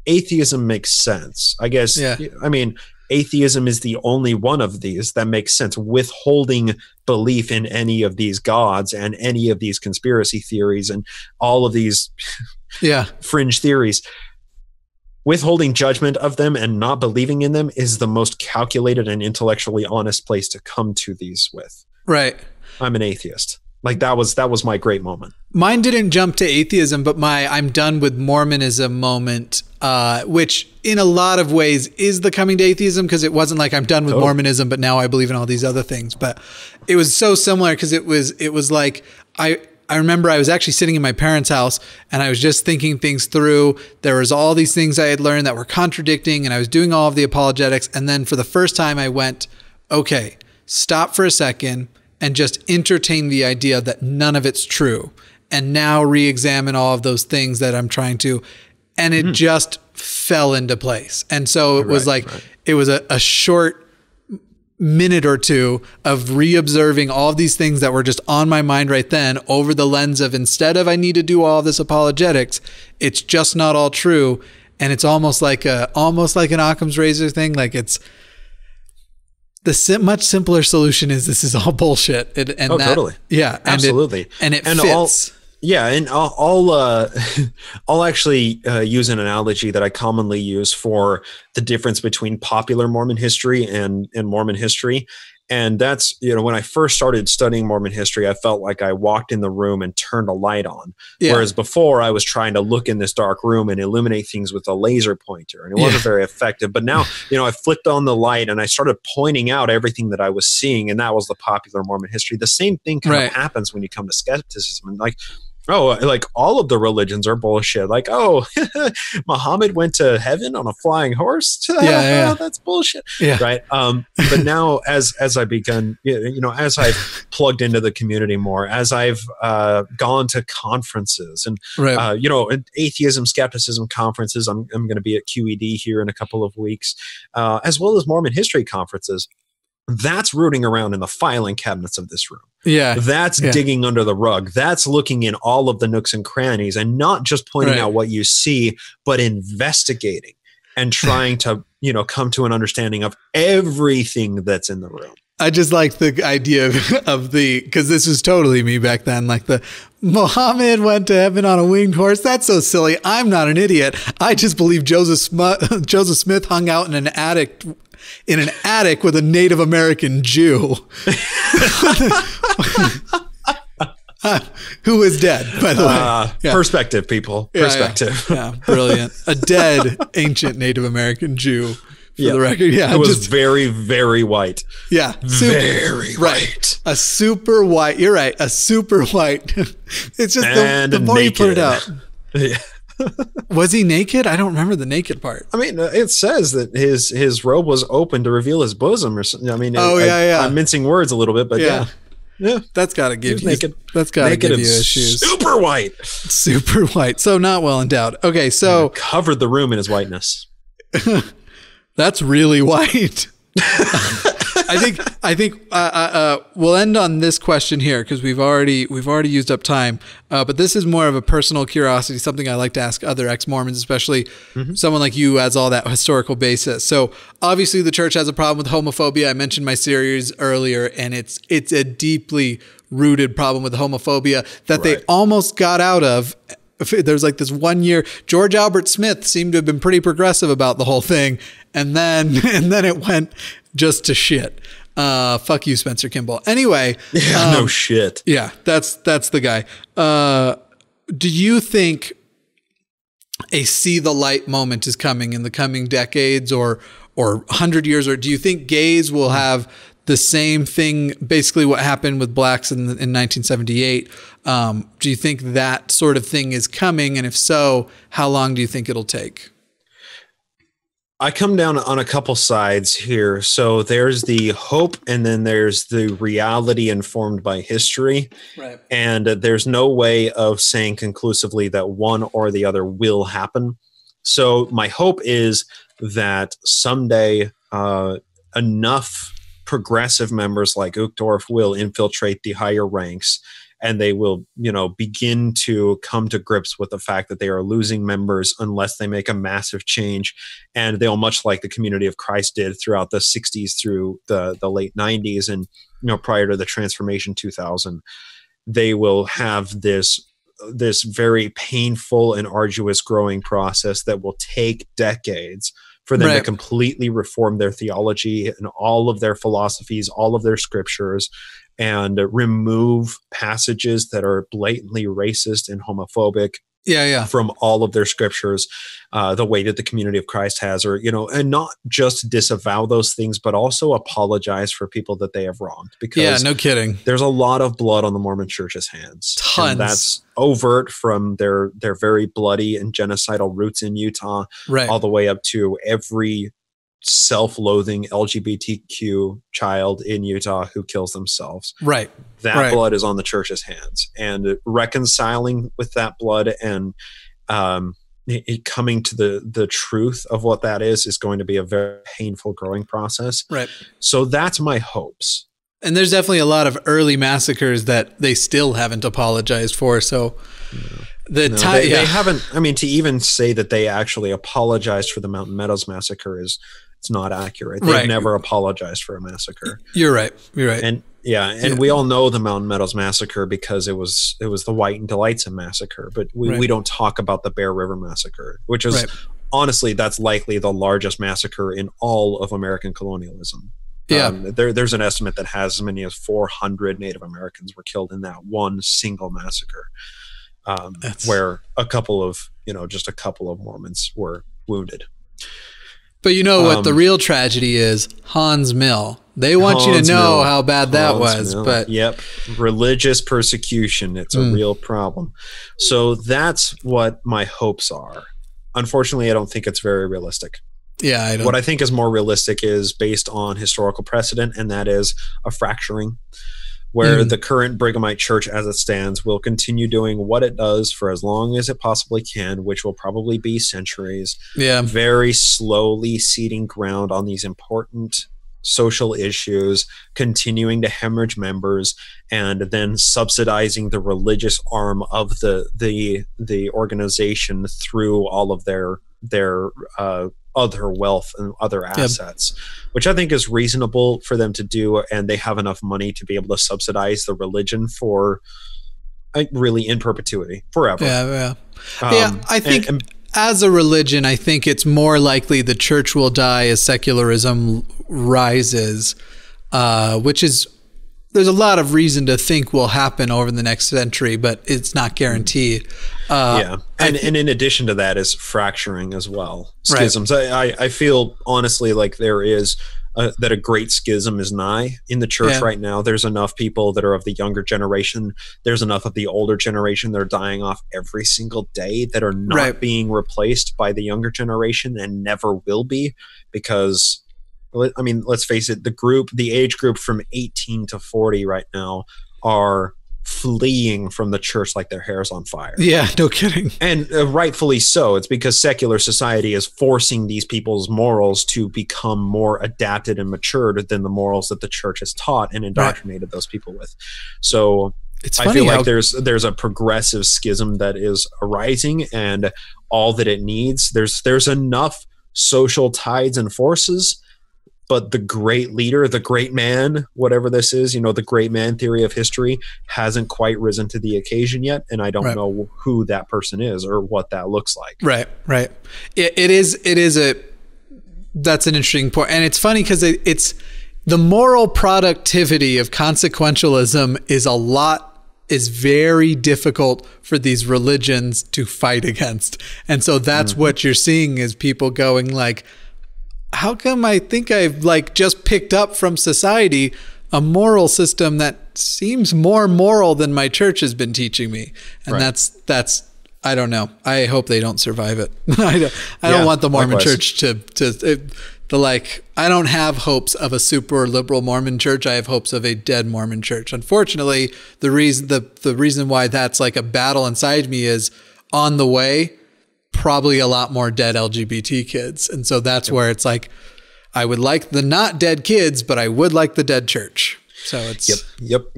Speaker 2: atheism makes sense. I guess, I mean, atheism is the only one of these that makes sense. Withholding belief in any of these gods and any of these conspiracy theories and all of these fringe theories. Withholding judgment of them and not believing in them is the most calculated and intellectually honest place to come to these with.
Speaker 1: Right.
Speaker 2: I'm an atheist. Like that was my great moment.
Speaker 1: Mine didn't jump to atheism, but my I'm done with Mormonism moment, which in a lot of ways is the coming to atheism, because it wasn't like I'm done with Mormonism, but now I believe in all these other things. But it was so similar, because it was like I remember I was actually sitting in my parents' house, and I was just thinking things through. There was all these things I had learned that were contradicting, and I was doing all of the apologetics. And then for the first time I went, okay, stop for a second and just entertain the idea that none of it's true. And now re-examine all of those things that I'm trying to, and it just fell into place. And so it was it was a short minute or two of re-observing all of these things that were just on my mind right then, over the lens of, instead of I need to do all this apologetics, it's just not all true. And it's almost like an Occam's razor thing. Like it's, the much simpler solution is this is all bullshit.
Speaker 2: Totally.
Speaker 1: Yeah.
Speaker 2: Absolutely.
Speaker 1: And it fits.
Speaker 2: I'll actually use an analogy that I commonly use for the difference between popular Mormon history and Mormon history. And that's, when I first started studying Mormon history, I felt like I walked in the room and turned a light on. Yeah. Whereas before I was trying to look in this dark room and illuminate things with a laser pointer, and it wasn't very effective. But now, I flicked on the light and I started pointing out everything that I was seeing. And that was the popular Mormon history. The same thing kind of happens when you come to skepticism. And like all of the religions are bullshit. Like, Muhammad went to heaven on a flying horse. That's bullshit. Yeah. Right. But now as I begun, as I've plugged into the community more, as I've gone to conferences and, atheism, skepticism conferences, I'm going to be at QED here in a couple of weeks, as well as Mormon history conferences. That's rooting around in the filing cabinets of this room. Yeah. That's digging under the rug. That's looking in all of the nooks and crannies and not just pointing out what you see, but investigating and trying to, come to an understanding of everything that's in the room.
Speaker 1: I just like the idea of because this was totally me back then, like the Muhammad went to heaven on a winged horse. That's so silly. I'm not an idiot. I just believe Joseph Smith hung out in an attic with a Native American Jew who is dead, by the way.
Speaker 2: Perspective, people. Perspective.
Speaker 1: Yeah, brilliant. A dead ancient Native American Jew, for the record. Yeah,
Speaker 2: it was very, very white.
Speaker 1: Yeah,
Speaker 2: very white.
Speaker 1: A super white. You're right. A super white. It's just the more naked. You put it out. Was he naked? I don't remember the naked part.
Speaker 2: I mean, it says that his robe was open to reveal his bosom or something. I mean, I'm mincing words a little bit, but yeah.
Speaker 1: That's got to give you
Speaker 2: naked.
Speaker 1: That's got to give you issues.
Speaker 2: Super white.
Speaker 1: Super white. So not well endowed. Okay, so
Speaker 2: covered the room in his whiteness.
Speaker 1: That's really white. I think we'll end on this question here because we've already used up time. But this is more of a personal curiosity, something I like to ask other ex-Mormons, especially someone like you, has all that historical basis. So obviously, the church has a problem with homophobia. I mentioned my series earlier, and it's a deeply rooted problem with homophobia that they almost got out of. There's like this 1 year, George Albert Smith seemed to have been pretty progressive about the whole thing. And then it went just to shit. Fuck you, Spencer Kimball. Anyway.
Speaker 2: Yeah, no shit.
Speaker 1: Yeah, that's the guy. Do you think a see the light moment is coming in the coming decades or 100 years? Or do you think gays will have the same thing, basically what happened with blacks in 1978? Do you think that sort of thing is coming? And if so, how long do you think it'll take?
Speaker 2: I come down on a couple sides here. So there's the hope, and then there's the reality informed by history.
Speaker 1: Right.
Speaker 2: And there's no way of saying conclusively that one or the other will happen. So my hope is that someday enough progressive members like Uchtdorf will infiltrate the higher ranks, and they will, begin to come to grips with the fact that they are losing members unless they make a massive change. And they'll, much like the Community of Christ did throughout the 60s through the late 90s and, prior to the Transformation 2000, they will have this very painful and arduous growing process that will take decades for them to completely reform their theology and all of their philosophies, all of their scriptures, and remove passages that are blatantly racist and homophobic from all of their scriptures, the way that the Community of Christ has, or, and not just disavow those things, but also apologize for people that they have wronged. Because
Speaker 1: no kidding.
Speaker 2: There's a lot of blood on the Mormon Church's hands.
Speaker 1: Tons.
Speaker 2: And that's overt from their very bloody and genocidal roots in Utah, all the way up to every self-loathing LGBTQ child in Utah who kills themselves.
Speaker 1: Right.
Speaker 2: That blood is on the church's hands, and reconciling with that blood and coming to the truth of what that is going to be a very painful growing process.
Speaker 1: Right. So
Speaker 2: that's my hopes.
Speaker 1: And there's definitely a lot of early massacres that they still haven't apologized for. So they haven't. I mean, to even say that they actually apologized for the Mountain Meadows massacre it's not accurate. They've never apologized for a massacre. You're right.
Speaker 2: And we all know the Mountain Meadows massacre because it was the White and Delightsome massacre, but we don't talk about the Bear River massacre, which is honestly, that's likely the largest massacre in all of American colonialism.
Speaker 1: Yeah.
Speaker 2: There's an estimate that has as many as 400 Native Americans were killed in that one single massacre, where a couple of Mormons were wounded.
Speaker 1: But what the real tragedy is? Hans Mill. They want you to know how bad that was.
Speaker 2: Mill.
Speaker 1: But
Speaker 2: religious persecution. It's a real problem. So that's what my hopes are. Unfortunately, I don't think it's very realistic.
Speaker 1: Yeah, I don't.
Speaker 2: What I think is more realistic is based on historical precedent, and that is a fracturing, where the current Brighamite Church as it stands will continue doing what it does for as long as it possibly can, which will probably be centuries.
Speaker 1: Yeah.
Speaker 2: Very slowly ceding ground on these important social issues, continuing to hemorrhage members, and then subsidizing the religious arm of the organization through all of their other wealth and other assets, which I think is reasonable for them to do, and they have enough money to be able to subsidize the religion for really in perpetuity, forever.
Speaker 1: I think as a religion, I think it's more likely the church will die as secularism rises, which is, there's a lot of reason to think will happen over the next century, but it's not guaranteed.
Speaker 2: And in addition to that is fracturing as well. Schisms. I feel honestly like there is that a great schism is nigh in the church right now. There's enough people that are of the younger generation. There's enough of the older generation that are dying off every single day that are not being replaced by the younger generation and never will be, because, I mean, let's face it, the age group from 18 to 40 right now are fleeing from the church like their hair's on fire.
Speaker 1: Yeah, no kidding.
Speaker 2: And rightfully so. It's because secular society is forcing these people's morals to become more adapted and matured than the morals that the church has taught and indoctrinated those people with. So I feel like there's a progressive schism that is arising, and all that it needs, there's enough social tides and forces. But the great leader, the great man, whatever this is, the great man theory of history hasn't quite risen to the occasion yet. And I don't know who that person is or what that looks like. Right.
Speaker 1: That's an interesting point. And it's funny because it's the moral productivity of consequentialism is very difficult for these religions to fight against. And so that's what you're seeing is people going like, how come I think I've just picked up from society a moral system that seems more moral than my church has been teaching me? And that's I don't know. I hope they don't survive it. I don't want the Mormon church I don't have hopes of a super liberal Mormon church. I have hopes of a dead Mormon church. Unfortunately, the reason why that's like a battle inside me is on the way, probably a lot more dead LGBT kids. And so that's where it's like, I would like the not dead kids, but I would like the dead church. So it's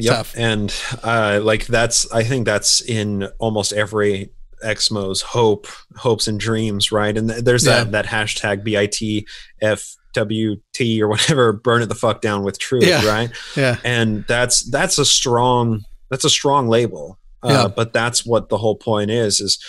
Speaker 1: tough.
Speaker 2: And I think that's in almost every Exmo's hopes and dreams, right? And there's that hashtag BITFWT or whatever, burn it the fuck down with truth, right?
Speaker 1: Yeah.
Speaker 2: And that's a strong label. But that's what the whole point is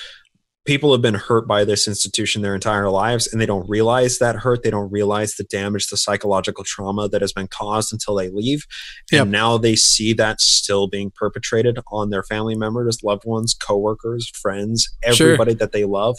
Speaker 2: people have been hurt by this institution their entire lives, and they don't realize that hurt. They don't realize the damage, the psychological trauma that has been caused until they leave. And now they see that still being perpetrated on their family members, loved ones, coworkers, friends, everybody that they love.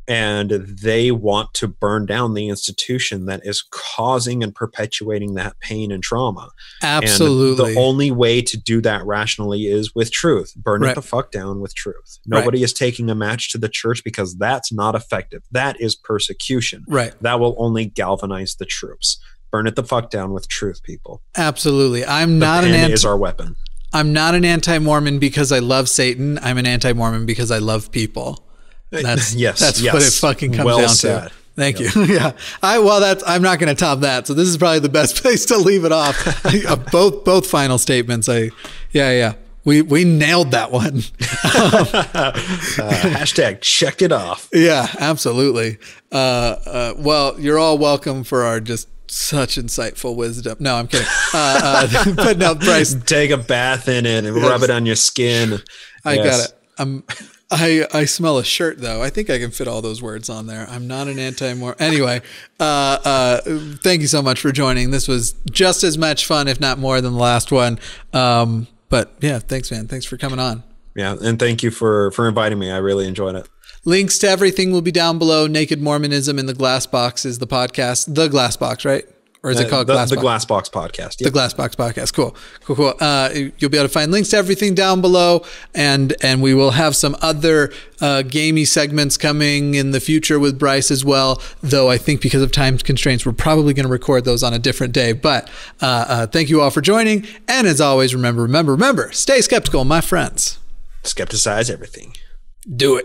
Speaker 2: And they want to burn down the institution that is causing and perpetuating that pain and trauma.
Speaker 1: Absolutely.
Speaker 2: And the only way to do that rationally is with truth. Burn it the fuck down with truth. Nobody is taking a match to the church because that's not effective. That is persecution. That will only galvanize the troops. Burn it the fuck down with truth, people.
Speaker 1: Absolutely.
Speaker 2: The pen is our weapon.
Speaker 1: I'm not an anti-Mormon because I love Satan. I'm an anti-Mormon because I love people. That's what it fucking comes down to. Thank you. I'm not going to top that. So this is probably the best place to leave it off. both final statements. We nailed that one.
Speaker 2: Hashtag checked it off.
Speaker 1: Yeah, absolutely. Well, you're all welcome for our just such insightful wisdom. No, I'm kidding. But no, Bryce,
Speaker 2: take a bath in it and rub it on your skin.
Speaker 1: I got it. I smell a shirt though. I think I can fit all those words on there. I'm not an anti-Mormon. Anyway, thank you so much for joining. This was just as much fun, if not more, than the last one. But yeah, thanks, man. Thanks for coming on.
Speaker 2: Yeah, and thank you for inviting me. I really enjoyed it.
Speaker 1: Links to everything will be down below. Naked Mormonism in the Glass Box is the podcast. The Glass Box, right? Or is it called Glass Box?
Speaker 2: The Glass Box Podcast.
Speaker 1: The Glass Box Podcast. Cool. You'll be able to find links to everything down below, and we will have some other gamey segments coming in the future with Bryce as well, though I think because of time constraints, we're probably going to record those on a different day. But thank you all for joining, and as always, remember, stay skeptical, my friends.
Speaker 2: Skepticize everything.
Speaker 1: Do it.